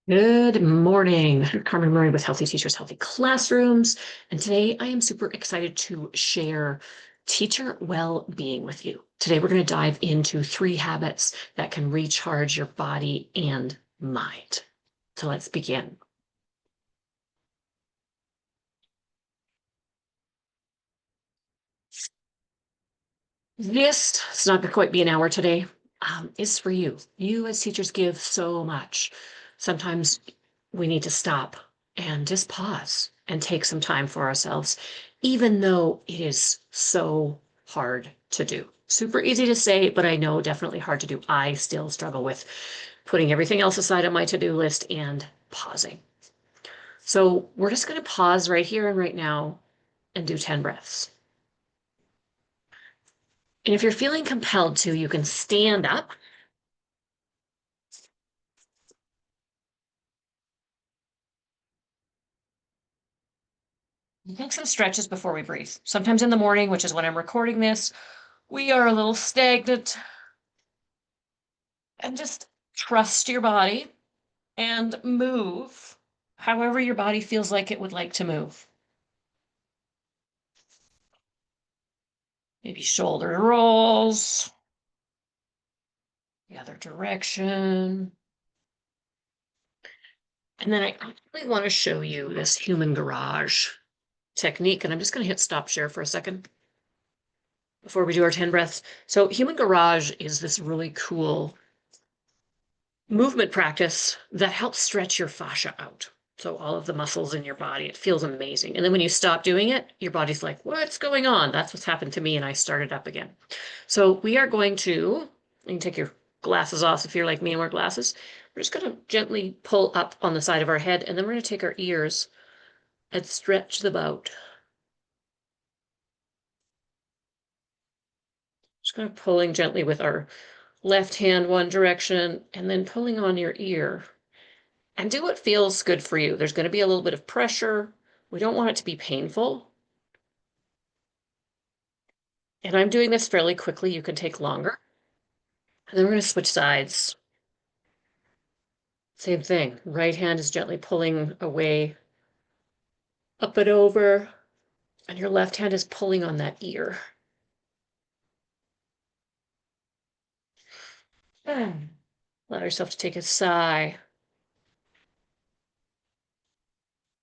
Good morning. I'm Carman Murray with Healthy Teachers, Healthy Classrooms. And today I am super excited to share teacher well-being with you. Today we're going to dive into 3 habits that can recharge your body and mind. So let's begin. This, it's not going to quite be an hour today, is for you. You as teachers give so much. Sometimes we need to stop and just pause and take some time for ourselves, even though it is so hard to do. Super easy to say, but I know definitely hard to do. I still struggle with putting everything else aside on my to-do list and pausing. So we're just going to pause right here and right now and do 10 breaths. And if you're feeling compelled to, you can stand up. Take some stretches before we breathe. Sometimes in the morning, which is when I'm recording this, we are a little stagnant. And just trust your body and move however your body feels like it would like to move. Maybe shoulder rolls, the other direction. And then I actually want to show you this human garage technique. And I'm just going to hit stop share for a second before we do our 10 breaths. So human garage is this really cool movement practice that helps stretch your fascia out. So all of the muscles in your body, it feels amazing. And then when you stop doing it, your body's like, what's going on? That's what's happened to me. And I started up again. So we are going to, you can take your glasses off if you're like me and wear glasses. We're just going to gently pull up on the side of our head. And then we're going to take our ears and stretch them out. Just kind of pulling gently with our left hand one direction and then pulling on your ear. And do what feels good for you. There's going to be a little bit of pressure. We don't want it to be painful. And I'm doing this fairly quickly. You can take longer. And then we're going to switch sides. Same thing. Right hand is gently pulling away, up and over. And your left hand is pulling on that ear. Allow yourself to take a sigh.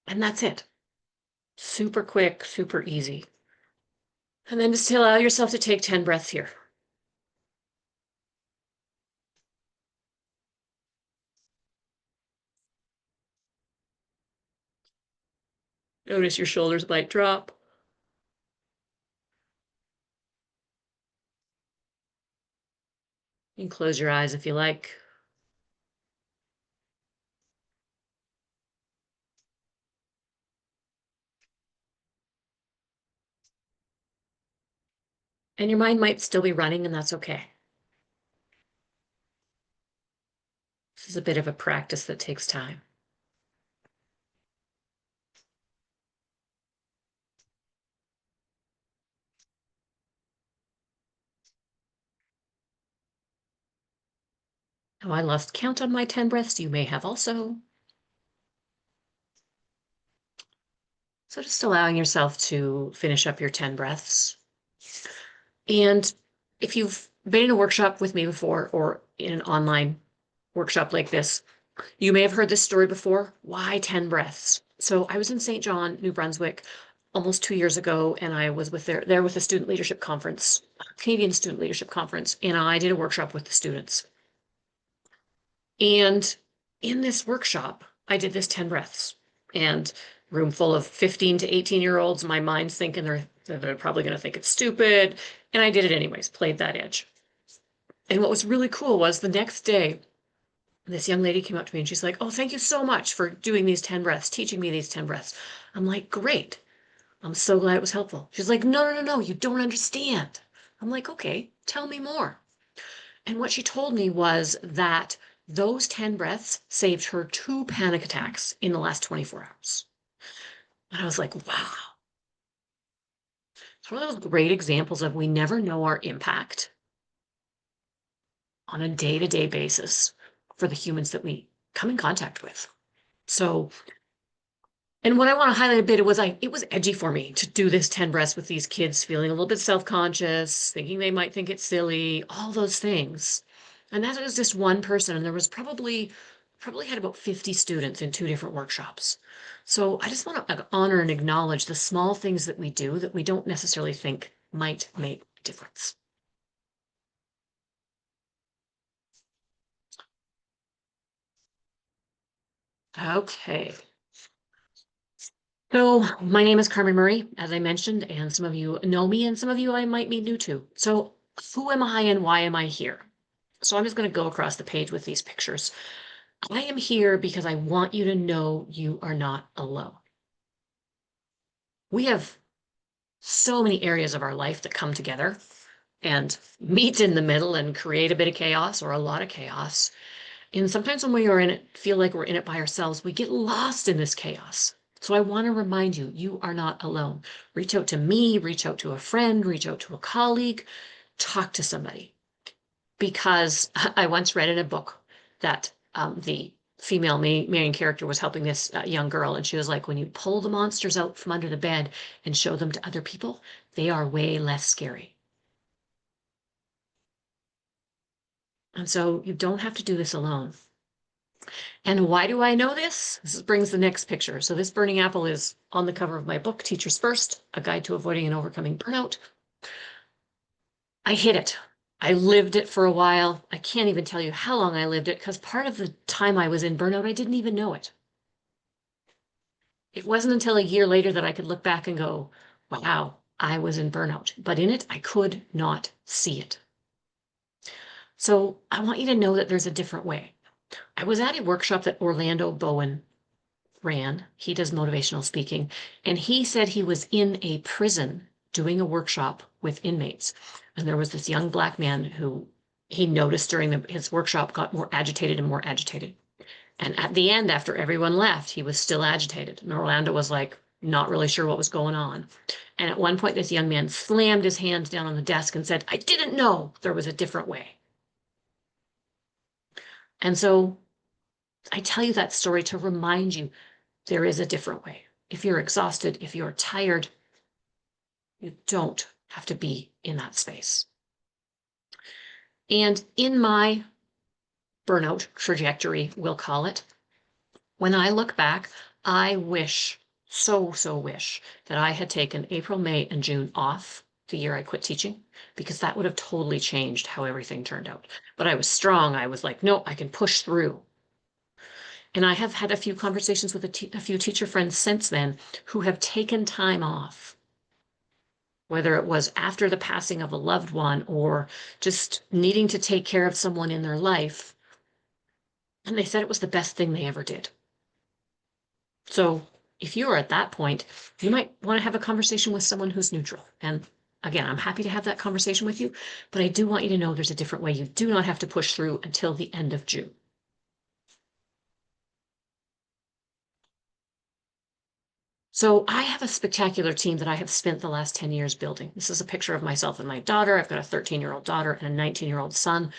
And that's it. Super quick, super easy. And then just allow yourself to take 10 breaths here. Notice your shoulders might drop. You can close your eyes if you like. And your mind might still be running, and that's okay. This is a bit of a practice that takes time. Oh, I lost count on my 10 breaths. You may have also. So just allowing yourself to finish up your 10 breaths. And if you've been in a workshop with me before or in an online workshop like this, you may have heard this story before. Why 10 breaths? So I was in St. John, New Brunswick, almost 2 years ago, and I was there with a student leadership conference, Canadian Student Leadership Conference, and I did a workshop with the students. And in this workshop, I did this 10 breaths, and room full of 15 to 18-year-olds. My mind's thinking they're probably going to think it's stupid. And I did it anyways, played that edge. And what was really cool was the next day, this young lady came up to me and she's like, oh, thank you so much for doing these 10 breaths, teaching me these 10 breaths. I'm like, great. I'm so glad it was helpful. She's like, no, you don't understand. I'm like, okay, tell me more. And what she told me was that those 10 breaths saved her 2 panic attacks in the last 24 hours. And I was like, wow. It's one of those great examples of we never know our impact on a day-to-day basis for the humans that we come in contact with. So, and what I want to highlight a bit was it was edgy for me to do this 10 breaths with these kids, feeling a little bit self-conscious, thinking they might think it's silly, all those things. And that was just one person. And there was probably had about 50 students in two different workshops. So I just want to honor and acknowledge the small things that we do that we don't necessarily think might make a difference. Okay. So my name is Carman Murray, as I mentioned, and some of you know me and some of you I might be new to. So who am I and why am I here? So I'm just going to go across the page with these pictures. I am here because I want you to know you are not alone. We have so many areas of our life that come together and meet in the middle and create a bit of chaos or a lot of chaos. And sometimes when we are in it, feel like we're in it by ourselves, we get lost in this chaos. So I want to remind you, you are not alone. Reach out to me, reach out to a friend, reach out to a colleague, talk to somebody. Because I once read in a book that the female main character was helping this young girl, and she was like, when you pull the monsters out from under the bed and show them to other people, they are way less scary. And so you don't have to do this alone. And why do I know this? This brings the next picture. So this burning apple is on the cover of my book, Teachers First, A Guide to Avoiding and Overcoming Burnout. I hit it. I lived it for a while. I can't even tell you how long I lived it because part of the time I was in burnout, I didn't even know it. It wasn't until a year later that I could look back and go, wow, I was in burnout. But in it, I could not see it. So I want you to know that there's a different way. I was at a workshop that Orlando Bowen ran. He does motivational speaking. And he said he was in a prison doing a workshop with inmates. And there was this young black man who he noticed during his workshop got more agitated and more agitated. And at the end, after everyone left, he was still agitated. And Orlando was like, not really sure what was going on. And at one point, this young man slammed his hands down on the desk and said, I didn't know there was a different way. And so I tell you that story to remind you there is a different way. If you're exhausted, if you're tired, you don't have to be in that space. And in my burnout trajectory, we'll call it, when I look back, I wish, so wish that I had taken April, May, and June off the year I quit teaching, because that would have totally changed how everything turned out. But I was strong. I was like, no, I can push through. And I have had a few conversations with a few teacher friends since then who have taken time off, whether it was after the passing of a loved one or just needing to take care of someone in their life. And they said it was the best thing they ever did. So if you are at that point, you might want to have a conversation with someone who's neutral. And again, I'm happy to have that conversation with you, but I do want you to know there's a different way. You do not have to push through until the end of June. So I have a spectacular team that I have spent the last 10 years building. This is a picture of myself and my daughter. I've got a 13-year-old daughter and a 19-year-old son.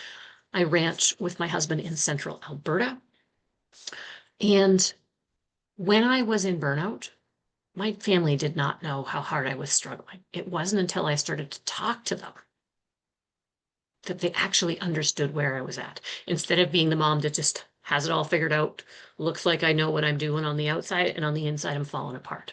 I ranch with my husband in central Alberta. And when I was in burnout, my family did not know how hard I was struggling. It wasn't until I started to talk to them that they actually understood where I was at. Instead of being the mom that just has it all figured out, looks like I know what I'm doing on the outside, and on the inside, I'm falling apart.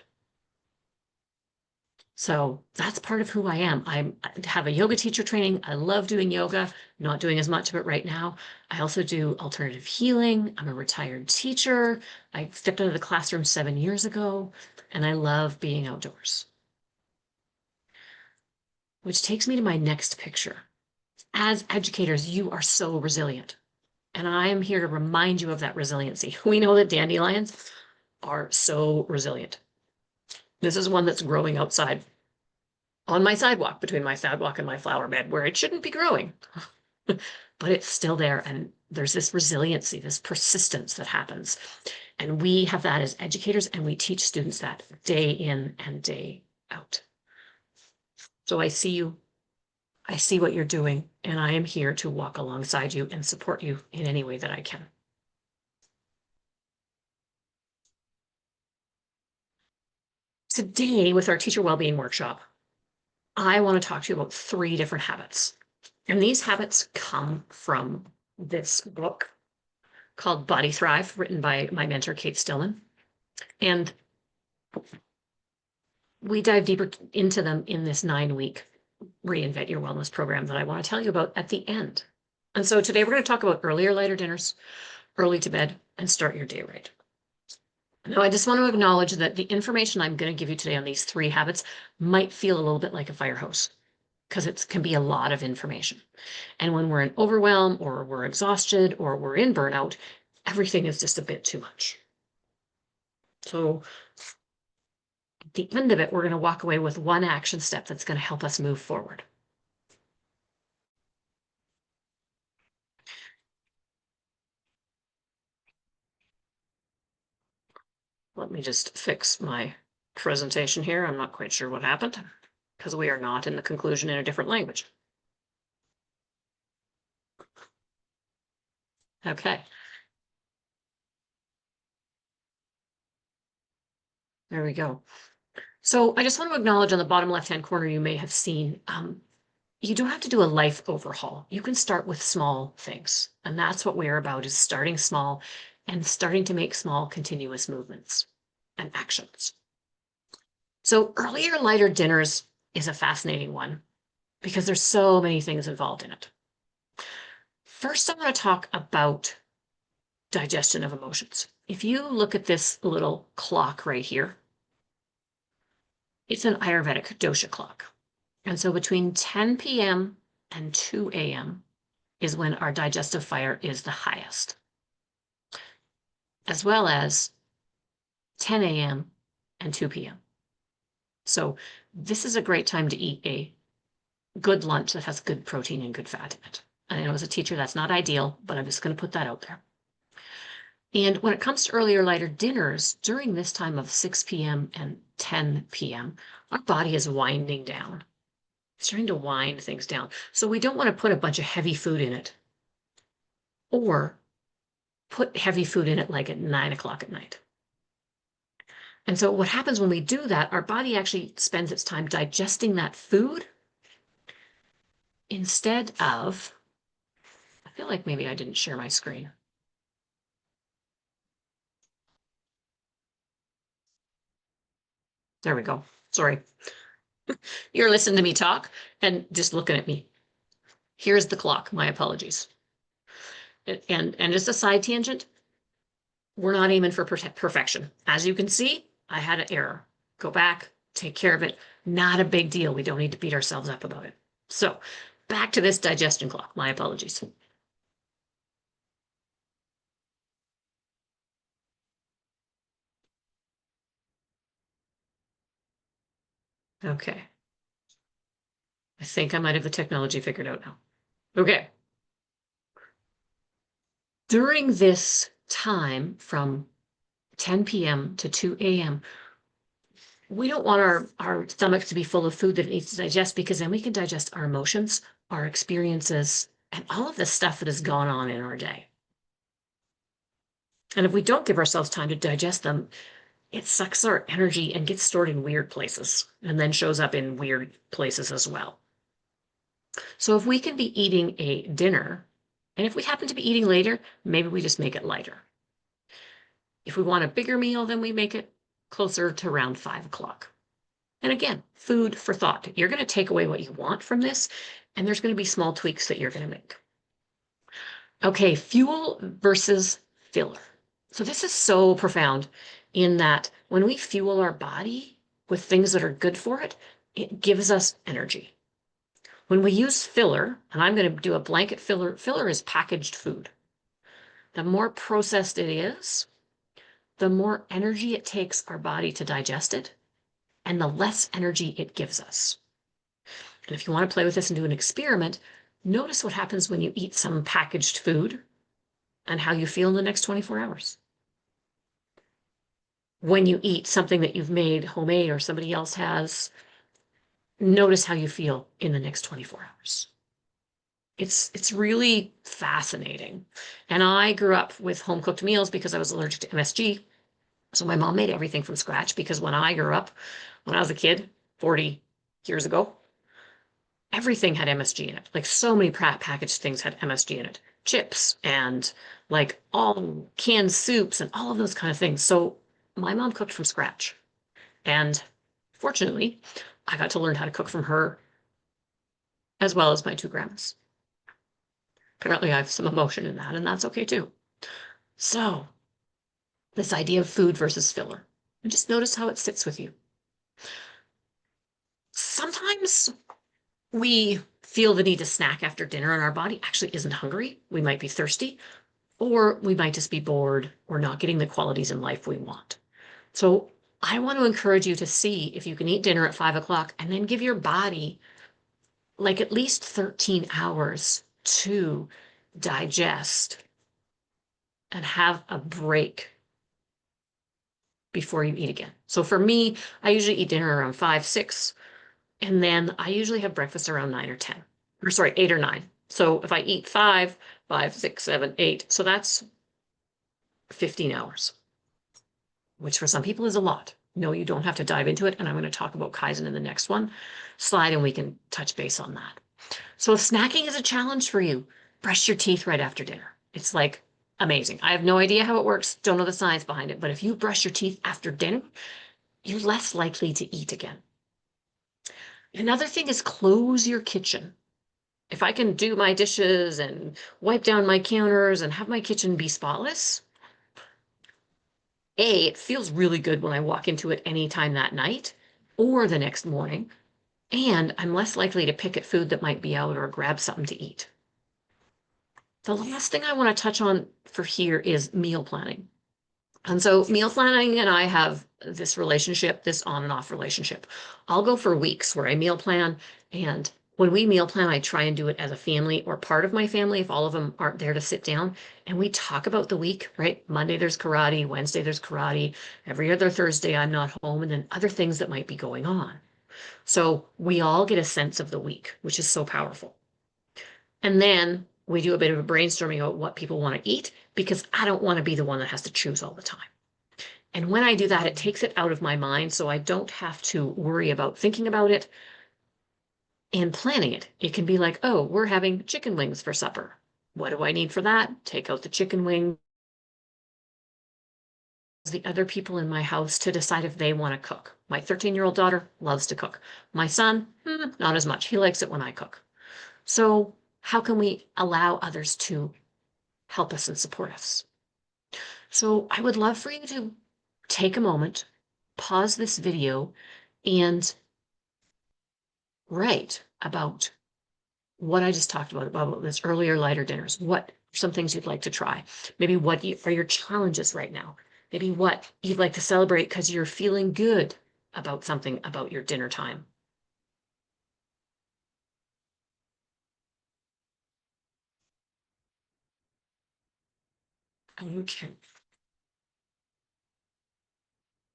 So that's part of who I am. I have a yoga teacher training. I love doing yoga, not doing as much of it right now. I also do alternative healing. I'm a retired teacher. I stepped out of the classroom 7 years ago, and I love being outdoors. Which takes me to my next picture. As educators, you are so resilient. And I am here to remind you of that resiliency. We know that dandelions are so resilient. This is one that's growing outside on my sidewalk, between my sidewalk and my flower bed, where it shouldn't be growing. But it's still there. And there's this resiliency, this persistence that happens. And we have that as educators, and we teach students that day in and day out. So I see you. I see what you're doing, and I am here to walk alongside you and support you in any way that I can. Today, with our teacher wellbeing workshop, I want to talk to you about 3 different habits. And these habits come from this book called Body Thrive, written by my mentor, Kate Stillman. And we dive deeper into them in this 9-week Reinvent Your Wellness program that I want to tell you about at the end. And so today we're going to talk about earlier, lighter dinners, early to bed, and start your day right. Now, I just want to acknowledge that the information I'm going to give you today on these 3 habits might feel a little bit like a fire hose because it can be a lot of information. And when we're in overwhelm or we're exhausted or we're in burnout, everything is just a bit too much. So at the end of it, we're going to walk away with 1 action step that's going to help us move forward. Let me just fix my presentation here. I'm not quite sure what happened because we are not in the conclusion in a different language. Okay. There we go. So I just want to acknowledge on the bottom left-hand corner, you may have seen, you don't have to do a life overhaul. You can start with small things. And that's what we're about, is starting small and starting to make small continuous movements and actions. So earlier, lighter dinners is a fascinating one because there's so many things involved in it. First, I want to talk about digestion of emotions. If you look at this little clock right here, it's an Ayurvedic dosha clock. And so between 10 p.m. and 2 a.m. is when our digestive fire is the highest, as well as 10 a.m. and 2 p.m. So this is a great time to eat a good lunch that has good protein and good fat in it. And I know as a teacher, that's not ideal, but I'm just going to put that out there. And when it comes to earlier, lighter dinners, during this time of 6 p.m. and 10 p.m., our body is winding down. It's trying to wind things down. So we don't want to put a bunch of heavy food in it or put heavy food in it like at 9 o'clock at night. And so what happens when we do that, our body actually spends its time digesting that food instead of, I feel like maybe I didn't share my screen. There we go. Sorry. You're listening to me talk and just looking at me. Here's the clock. My apologies. And just a side tangent, we're not aiming for perfection. As you can see, I had an error. Go back, take care of it. Not a big deal. We don't need to beat ourselves up about it. So back to this digestion clock. My apologies. Okay. I think I might have the technology figured out now. Okay. During this time from 10 p.m. to 2 a.m., we don't want our stomachs to be full of food that it needs to digest, because then we can digest our emotions, our experiences, and all of the stuff that has gone on in our day. And if we don't give ourselves time to digest them, it sucks our energy and gets stored in weird places and then shows up in weird places as well. So if we can be eating a dinner, and if we happen to be eating later, maybe we just make it lighter. If we want a bigger meal, then we make it closer to around 5 o'clock. And again, food for thought. You're going to take away what you want from this, and there's going to be small tweaks that you're going to make. Okay, fuel versus filler. So this is so profound in that when we fuel our body with things that are good for it, it gives us energy. When we use filler, and I'm going to do a blanket filler is packaged food. The more processed it is, the more energy it takes our body to digest it, and the less energy it gives us. And if you want to play with this and do an experiment, notice what happens when you eat some packaged food and how you feel in the next 24 hours. When you eat something that you've made homemade or somebody else has, notice how you feel in the next 24 hours. It's really fascinating. And I grew up with home cooked meals because I was allergic to MSG. So my mom made everything from scratch because when I grew up, when I was a kid, 40 years ago, everything had MSG in it. Like so many packaged things had MSG in it. Chips and like all canned soups and all of those kind of things. So my mom cooked from scratch. And fortunately, I got to learn how to cook from her as well as my two grandmas. Apparently, I have some emotion in that, and that's okay too. So, this idea of food versus filler, and just notice how it sits with you. Sometimes we feel the need to snack after dinner and our body actually isn't hungry. We might be thirsty, or we might just be bored or not getting the qualities in life we want. So I want to encourage you to see if you can eat dinner at 5 o'clock and then give your body like at least 13 hours to digest and have a break before you eat again. So for me, I usually eat dinner around 5, 6, and then I usually have breakfast around 9 or 10, or sorry, 8 or 9. So if I eat 5, 5, 6, 7, 8, so that's 15 hours, which for some people is a lot. No, you don't have to dive into it. And I'm going to talk about Kaizen in the next one slide, and we can touch base on that. So if snacking is a challenge for you, brush your teeth right after dinner. It's like amazing. I have no idea how it works, don't know the science behind it, but if you brush your teeth after dinner, you're less likely to eat again. Another thing is close your kitchen. If I can do my dishes and wipe down my counters and have my kitchen be spotless, it feels really good when I walk into it anytime that night or the next morning, and I'm less likely to pick at food that might be out or grab something to eat. The last thing I want to touch on for here is meal planning. And so meal planning and I have this relationship, this on and off relationship. I'll go for weeks where I meal plan. And when we meal plan, I try and do it as a family or part of my family if all of them aren't there to sit down. And we talk about the week, right? Monday there's karate, Wednesday there's karate, every other Thursday I'm not home, and then other things that might be going on. So we all get a sense of the week, which is so powerful. And then we do a bit of a brainstorming about what people want to eat because I don't want to be the one that has to choose all the time. And when I do that, it takes it out of my mind so I don't have to worry about thinking about it and planning it. It can be like, oh, we're having chicken wings for supper. What do I need for that? Take out the chicken wing. The other people in my house to decide if they want to cook. My 13-year-old daughter loves to cook. My son, not as much. He likes it when I cook. So how can we allow others to help us and support us? So I would love for you to take a moment, pause this video, and write about what I just talked about this earlier lighter dinners. What are some things you'd like to try? Maybe what are your challenges right now? Maybe what you'd like to celebrate because you're feeling good about something about your dinner time. Okay.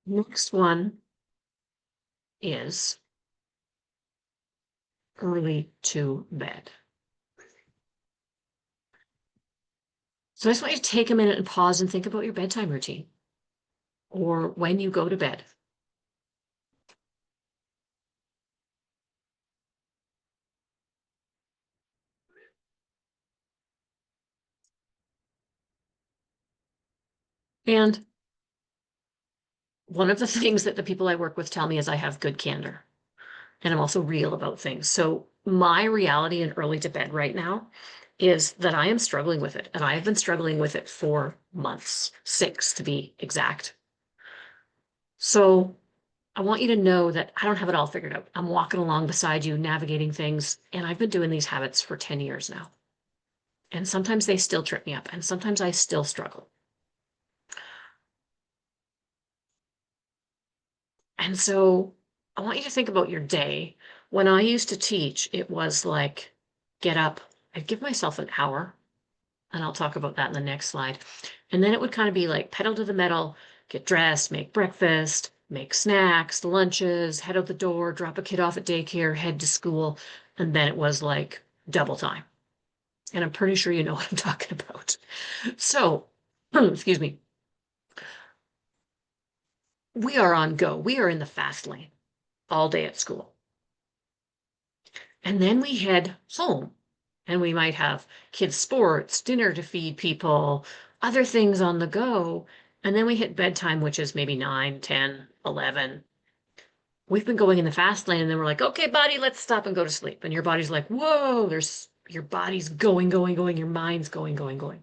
Next one is early to bed. So I just want you to take a minute and pause and think about your bedtime routine or when you go to bed. And one of the things that the people I work with tell me is I have good candor and I'm also real about things. So my reality in early to bed right now is that I am struggling with it. And I have been struggling with it for months, 6 to be exact. So I want you to know that I don't have it all figured out. I'm walking along beside you, navigating things, and I've been doing these habits for 10 years now. And sometimes they still trip me up, and sometimes I still struggle. And so I want you to think about your day. When I used to teach, it was like get up, I'd give myself an hour, and I'll talk about that in the next slide. And then it would kind of be like pedal to the metal, get dressed, make breakfast, make snacks, lunches, head out the door, drop a kid off at daycare, head to school. And then it was like double time. And I'm pretty sure you know what I'm talking about. So, excuse me. we are on go. We are in the fast lane all day at school. And then we head home and we might have kids' sports, dinner to feed people, other things on the go. And then we hit bedtime, which is maybe 9, 10, 11. We've been going in the fast lane and then we're like, okay, body, let's stop and go to sleep. And your body's like, whoa, your body's going, going, going. Your mind's going, going, going.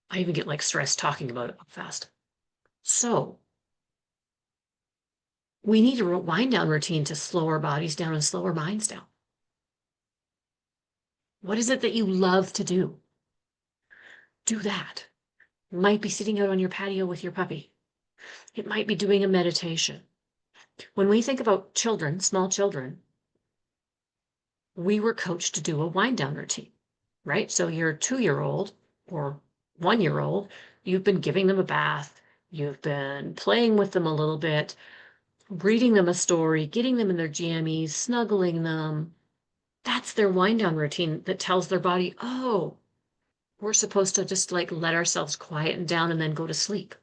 I even get like stressed talking about it fast. So we need a wind down routine to slow our bodies down and slow our minds down. What is it that you love to do? Do that. It might be sitting out on your patio with your puppy. It might be doing a meditation. When we think about children, small children, we were coached to do a wind down routine, right? So your 2-year-old or 1-year-old, you've been giving them a bath, you've been playing with them a little bit, reading them a story, getting them in their jammies, snuggling them. That's their wind down routine that tells their body, oh, we're supposed to just like let ourselves quieten down and then go to sleep.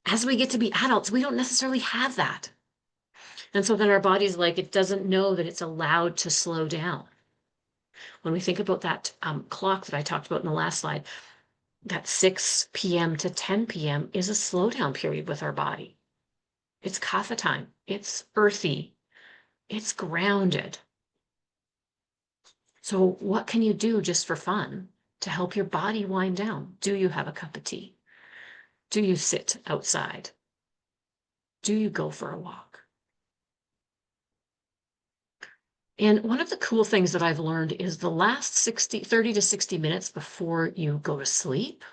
As we get to be adults, we don't necessarily have that. And so then our body's like, it doesn't know that it's allowed to slow down. When we think about that clock that I talked about in the last slide, that 6 p.m. to 10 p.m. is a slowdown period with our body. It's kapha time. It's earthy. It's grounded. So what can you do just for fun to help your body wind down? Do you have a cup of tea? Do you sit outside? Do you go for a walk? And one of the cool things that I've learned is the last 30 to 60 minutes before you go to sleep,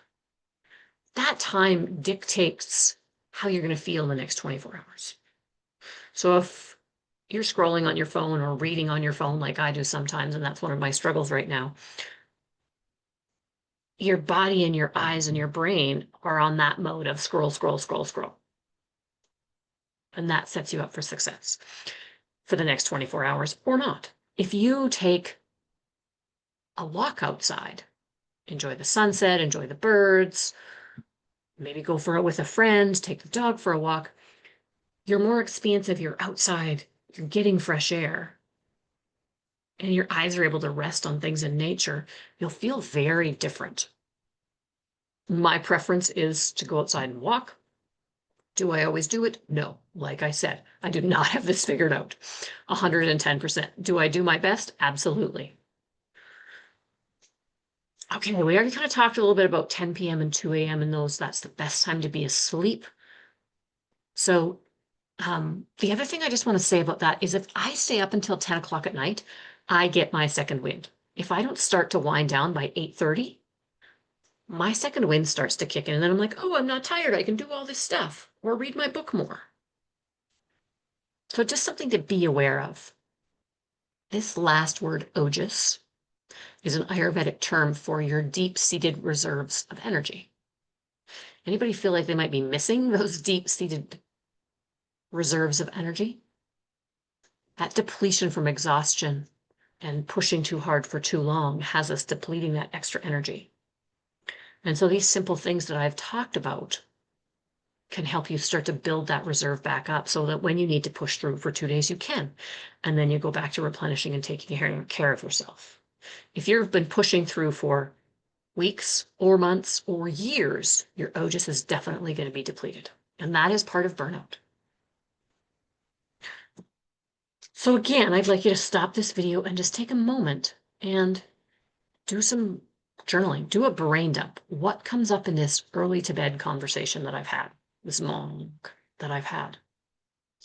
that time dictates how you're going to feel in the next 24 hours. So if you're scrolling on your phone or reading on your phone like I do sometimes, and that's one of my struggles right now, your body and your eyes and your brain are on that mode of scroll, scroll, scroll, scroll. And that sets you up for success for the next 24 hours or not. If you take a walk outside, enjoy the sunset, enjoy the birds, maybe go for it with a friend, take the dog for a walk, you're more expansive, you're outside, you're getting fresh air, and your eyes are able to rest on things in nature, you'll feel very different. My preference is to go outside and walk. Do I always do it? No. Like I said, I do not have this figured out 110%. Do I do my best? Absolutely. Okay, we already kind of talked a little bit about 10 p.m. and 2 a.m. and that's the best time to be asleep. So the other thing I just want to say about that is if I stay up until 10 o'clock at night, I get my second wind. If I don't start to wind down by 8:30, my second wind starts to kick in. And then I'm like, oh, I'm not tired. I can do all this stuff or read my book more. So just something to be aware of. This last word, ojas, is an Ayurvedic term for your deep-seated reserves of energy. Anybody feel like they might be missing those deep-seated reserves of energy? That depletion from exhaustion and pushing too hard for too long has us depleting that extra energy. And so these simple things that I've talked about can help you start to build that reserve back up so that when you need to push through for 2 days, you can. And then you go back to replenishing and taking care of yourself. If you've been pushing through for weeks or months or years, your ojas is definitely going to be depleted. And that is part of burnout. So again, I'd like you to stop this video and just take a moment and do some journaling. Do a brain dump. What comes up in this early to bed conversation that I've had, this monk that I've had?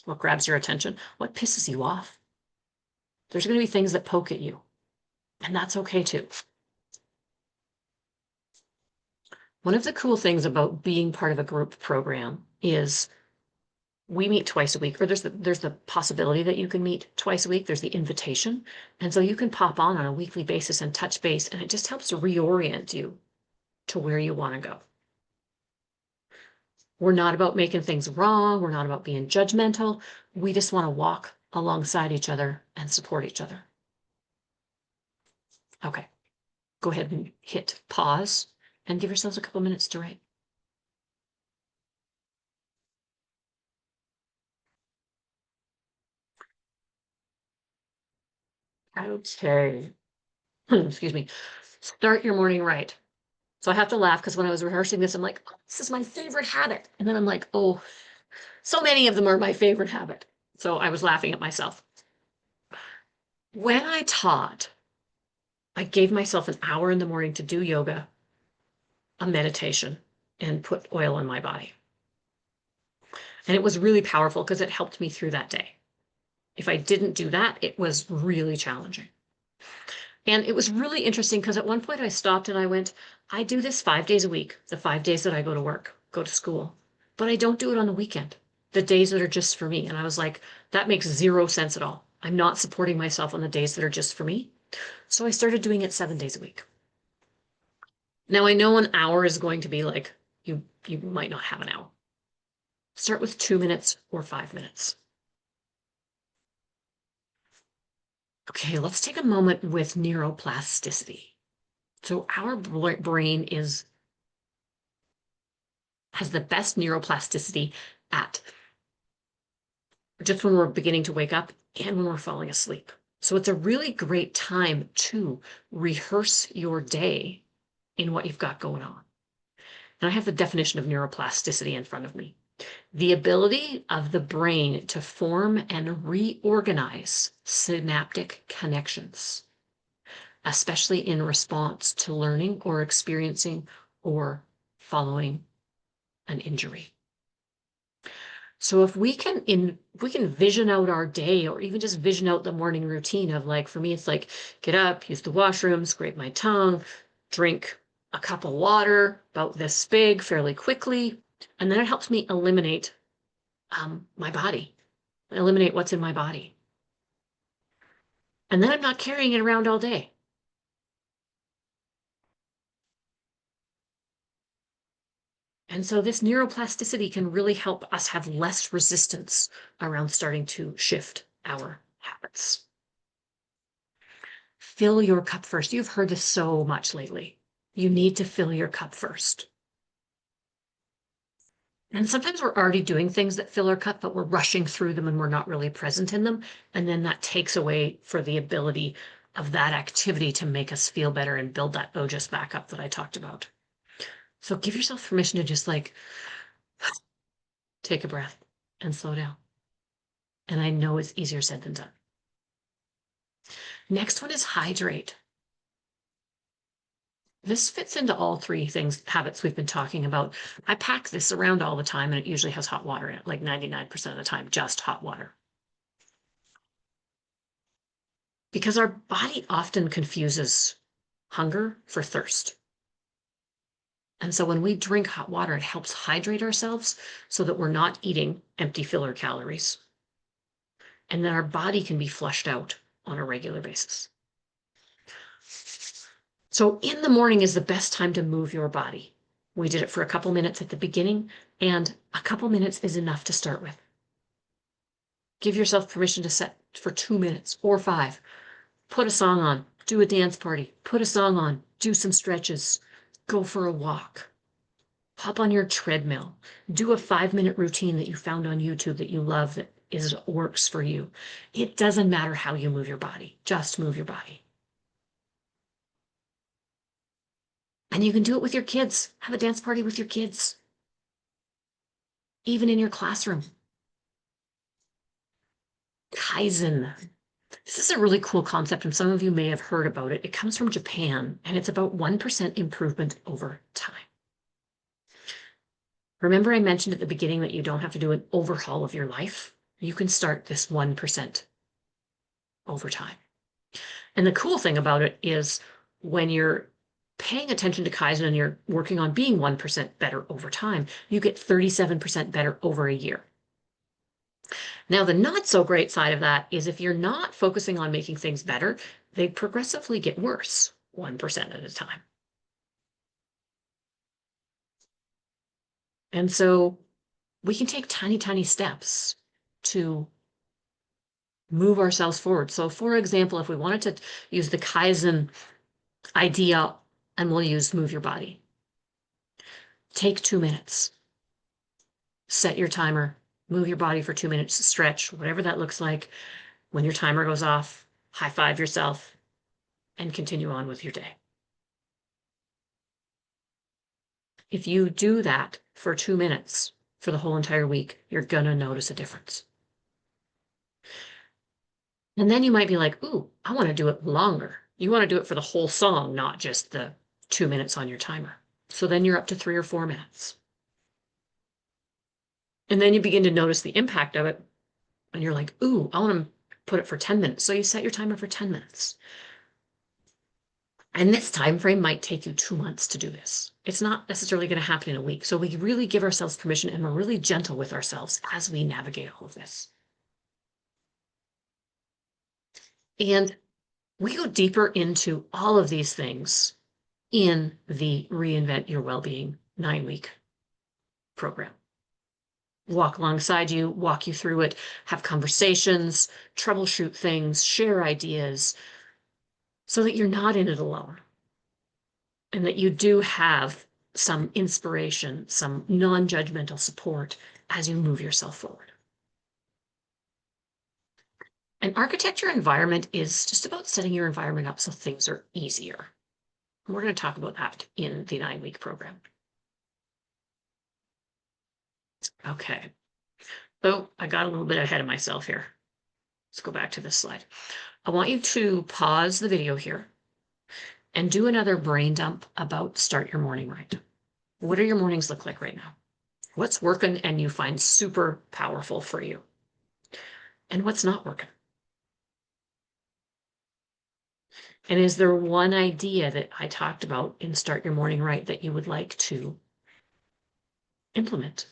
What grabs your attention? What pisses you off? There's going to be things that poke at you, and that's okay too. One of the cool things about being part of a group program is we meet twice a week, or there's the possibility that you can meet twice a week. There's the invitation. And so you can pop on a weekly basis and touch base, and it just helps to reorient you to where you want to go. We're not about making things wrong. We're not about being judgmental. We just want to walk alongside each other and support each other. Okay, go ahead and hit pause and give yourselves a couple minutes to write. Okay. Excuse me. Start your morning right. So I have to laugh because when I was rehearsing this, I'm like, oh, this is my favorite habit. And then I'm like, oh, so many of them are my favorite habit. So I was laughing at myself. When I taught, I gave myself an hour in the morning to do yoga, a meditation, and put oil on my body. And it was really powerful because it helped me through that day. If I didn't do that, it was really challenging. And it was really interesting because at one point I stopped and I went, I do this 5 days a week, the 5 days that I go to work, go to school, but I don't do it on the weekend, the days that are just for me. And I was like, that makes zero sense at all. I'm not supporting myself on the days that are just for me. So I started doing it 7 days a week. Now I know an hour is going to be like, you might not have an hour. Start with 2 minutes or 5 minutes. Okay, let's take a moment with neuroplasticity. So our brain has the best neuroplasticity at just when we're beginning to wake up and when we're falling asleep. So it's a really great time to rehearse your day in what you've got going on. And I have the definition of neuroplasticity in front of me. The ability of the brain to form and reorganize synaptic connections, especially in response to learning or experiencing or following an injury. So if we can vision out our day or even just vision out the morning routine of like, for me, it's like get up, use the washroom, scrape my tongue, drink a cup of water about this big fairly quickly. And then it helps me eliminate my body, eliminate what's in my body. And then I'm not carrying it around all day. And so this neuroplasticity can really help us have less resistance around starting to shift our habits. Fill your cup first. You've heard this so much lately. You need to fill your cup first. And sometimes we're already doing things that fill our cup, but we're rushing through them and we're not really present in them. And then that takes away for the ability of that activity to make us feel better and build that ojas back up that I talked about. So give yourself permission to just like take a breath and slow down. And I know it's easier said than done. Next one is hydrate. This fits into all three habits we've been talking about. I pack this around all the time and it usually has hot water in it, like 99% of the time, just hot water. Because our body often confuses hunger for thirst. And so when we drink hot water, it helps hydrate ourselves so that we're not eating empty filler calories. And then our body can be flushed out on a regular basis. So in the morning is the best time to move your body. We did it for a couple minutes at the beginning, and a couple minutes is enough to start with. Give yourself permission to set for 2 minutes or 5. Put a song on, do a dance party, put a song on, do some stretches, go for a walk, hop on your treadmill, do a 5-minute routine that you found on YouTube that you love that works for you. It doesn't matter how you move your body, just move your body. And you can do it with your kids. Have a dance party with your kids. Even in your classroom. Kaizen. This is a really cool concept, and some of you may have heard about it. It comes from Japan, and it's about 1% improvement over time. Remember I mentioned at the beginning that you don't have to do an overhaul of your life? You can start this 1% over time. And the cool thing about it is when you're paying attention to Kaizen and you're working on being 1% better over time, you get 37% better over a year. Now, the not so great side of that is if you're not focusing on making things better, they progressively get worse 1% at a time. And so we can take tiny, tiny steps to move ourselves forward. So for example, if we wanted to use the Kaizen idea, and we'll use move your body. Take 2 minutes. Set your timer. Move your body for 2 minutes, stretch, whatever that looks like. When your timer goes off, high five yourself, and continue on with your day. If you do that for 2 minutes for the whole entire week, you're going to notice a difference. And then you might be like, ooh, I want to do it longer. You want to do it for the whole song, not just the 2 minutes on your timer. So then you're up to 3 or 4 minutes. And then you begin to notice the impact of it. And you're like, ooh, I want to put it for 10 minutes. So you set your timer for 10 minutes. And this time frame might take you 2 months to do this. It's not necessarily going to happen in a week. So we really give ourselves permission, and we're really gentle with ourselves as we navigate all of this. And we go deeper into all of these things in the Reinvent Your Wellbeing 9-week program. Walk alongside you, walk you through it, have conversations, troubleshoot things, share ideas, so that you're not in it alone. And that you do have some inspiration, some non-judgmental support as you move yourself forward. And architecture environment is just about setting your environment up so things are easier. And we're going to talk about that in the 9-week program. Okay. Oh, I got a little bit ahead of myself here. Let's go back to this slide. I want you to pause the video here and do another brain dump about start your morning right. What do your mornings look like right now? What's working and you find super powerful for you? And what's not working? And is there one idea that I talked about in Start Your Morning Right that you would like to implement?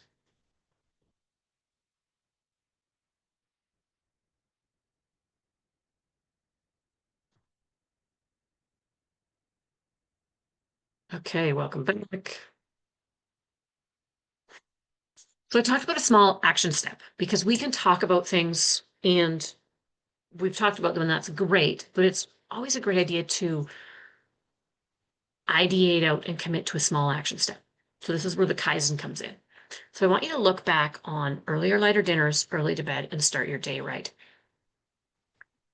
Okay, welcome back. So I talked about a small action step because we can talk about things and we've talked about them and that's great, but it's always a great idea to ideate out and commit to a small action step. So this is where the Kaizen comes in. So I want you to look back on earlier, lighter dinners, early to bed, and start your day right.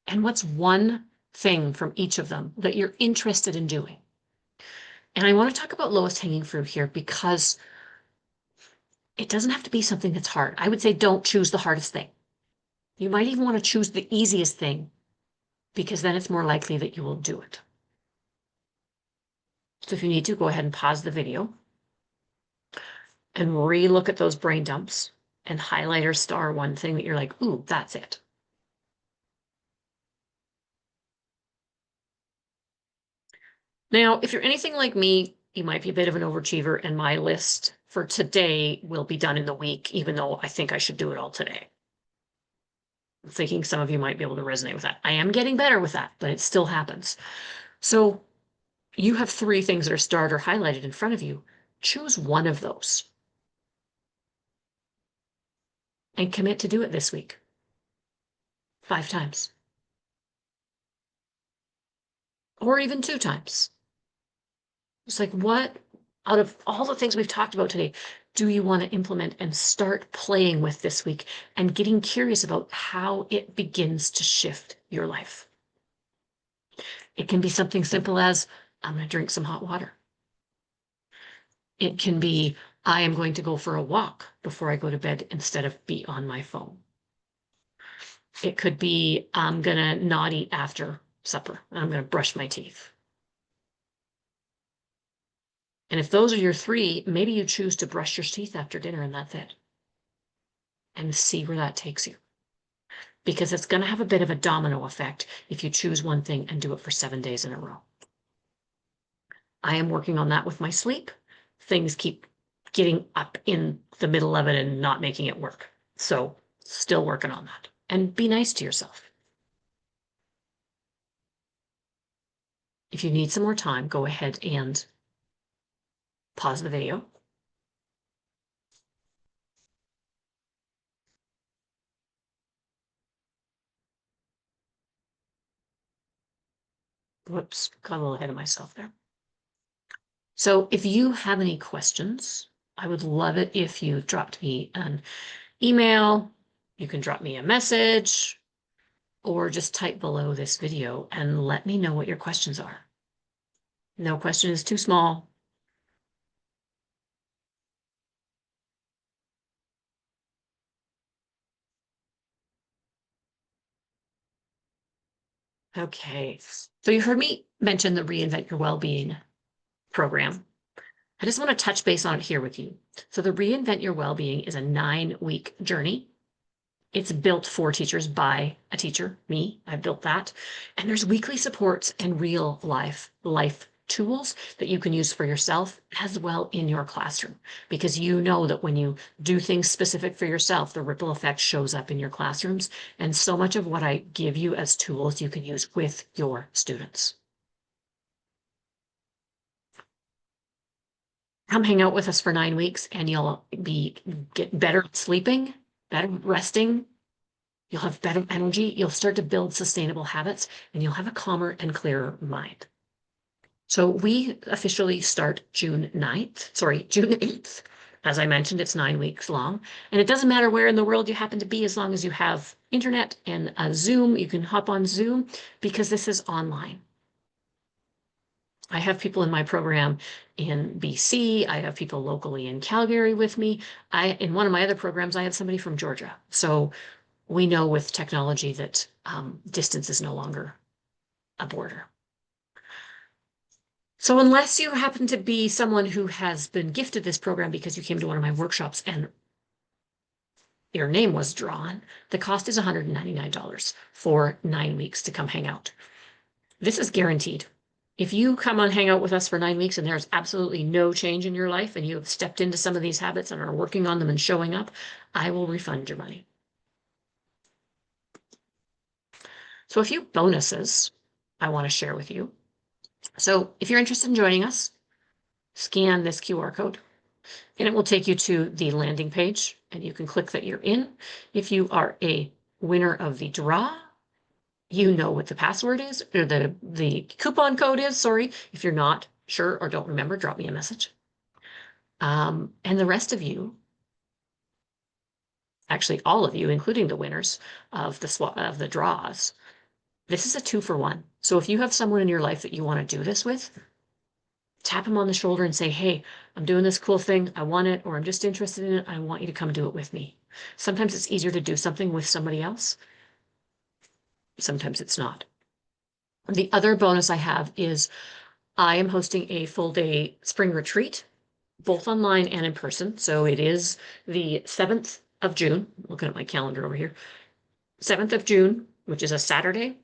And what's one thing from each of them that you're interested in doing? And I want to talk about lowest hanging fruit here because it doesn't have to be something that's hard. I would say don't choose the hardest thing. You might even want to choose the easiest thing because then it's more likely that you will do it. So if you need to, go ahead and pause the video and re-look at those brain dumps and highlight or star one thing that you're like, ooh, that's it. Now, if you're anything like me, you might be a bit of an overachiever, and my list for today will be done in the week, even though I think I should do it all today. I'm thinking some of you might be able to resonate with that. I am getting better with that, but it still happens. So you have 3 things that are starred or highlighted in front of you. Choose one of those and commit to do it this week 5 times or even 2 times. It's like, what out of all the things we've talked about today do you want to implement and start playing with this week and getting curious about how it begins to shift your life? It can be something simple as, I'm going to drink some hot water. It can be, I am going to go for a walk before I go to bed instead of be on my phone. It could be, I'm going to not eat after supper. I'm going to brush my teeth. And if those are your 3, maybe you choose to brush your teeth after dinner and that's it. And see where that takes you. Because it's going to have a bit of a domino effect if you choose one thing and do it for 7 days in a row. I am working on that with my sleep. Things keep getting up in the middle of it and not making it work. So still working on that. And be nice to yourself. If you need some more time, go ahead and pause the video. Whoops, got a little ahead of myself there. So if you have any questions, I would love it if you dropped me an email. You can drop me a message, or just type below this video and let me know what your questions are. No question is too small. Okay, so you heard me mention the Reinvent Your Wellbeing program. I just want to touch base on it here with you. So the Reinvent Your Wellbeing is a 9-week journey. It's built for teachers by a teacher, me, I built that. And there's weekly supports and real life tools that you can use for yourself as well in your classroom. Because you know that when you do things specific for yourself, the ripple effect shows up in your classrooms. And so much of what I give you as tools you can use with your students. Come hang out with us for 9 weeks and you'll get better at sleeping, better at resting. You'll have better energy. You'll start to build sustainable habits and you'll have a calmer and clearer mind. So we officially start June 8th. As I mentioned, it's 9 weeks long. And it doesn't matter where in the world you happen to be, as long as you have internet and a Zoom, you can hop on Zoom because this is online. I have people in my program in BC. I have people locally in Calgary with me. In one of my other programs, I have somebody from Georgia. So we know with technology that distance is no longer a border. So unless you happen to be someone who has been gifted this program because you came to one of my workshops and your name was drawn, the cost is $199 for 9 weeks to come hang out. This is guaranteed. If you come and hang out with us for 9 weeks and there's absolutely no change in your life and you have stepped into some of these habits and are working on them and showing up, I will refund your money. So a few bonuses I want to share with you. So if you're interested in joining us, scan this QR code and it will take you to the landing page and you can click that you're in. If you are a winner of the draw, you know what the password is, or the coupon code is, sorry. If you're not sure or don't remember, drop me a message. And the rest of you, actually all of you, including the winners of the draws, this is a 2-for-1. So if you have someone in your life that you want to do this with, tap them on the shoulder and say, hey, I'm doing this cool thing. I want it, or I'm just interested in it. I want you to come do it with me. Sometimes it's easier to do something with somebody else. Sometimes it's not. The other bonus I have is I am hosting a full-day spring retreat, both online and in person. So it is the 7th of June. Looking at my calendar over here. 7th of June, which is a Saturday.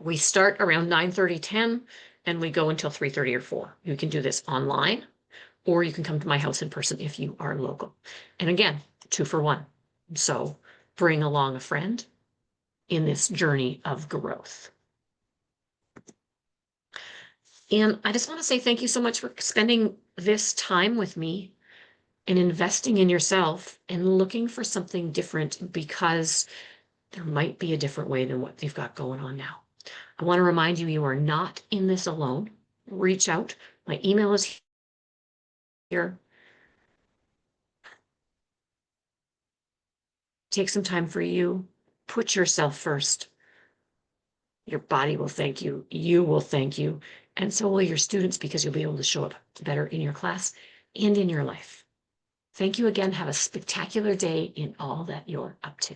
We start around 9:30, 10, and we go until 3:30 or 4. You can do this online, or you can come to my house in person if you are local. And again, 2-for-1. So bring along a friend in this journey of growth. And I just want to say thank you so much for spending this time with me and investing in yourself and looking for something different, because there might be a different way than what you've got going on now. I want to remind you, you are not in this alone. Reach out. My email is here. Take some time for you. Put yourself first. Your body will thank you. You will thank you. And so will your students, because you'll be able to show up better in your class and in your life. Thank you again. Have a spectacular day in all that you're up to.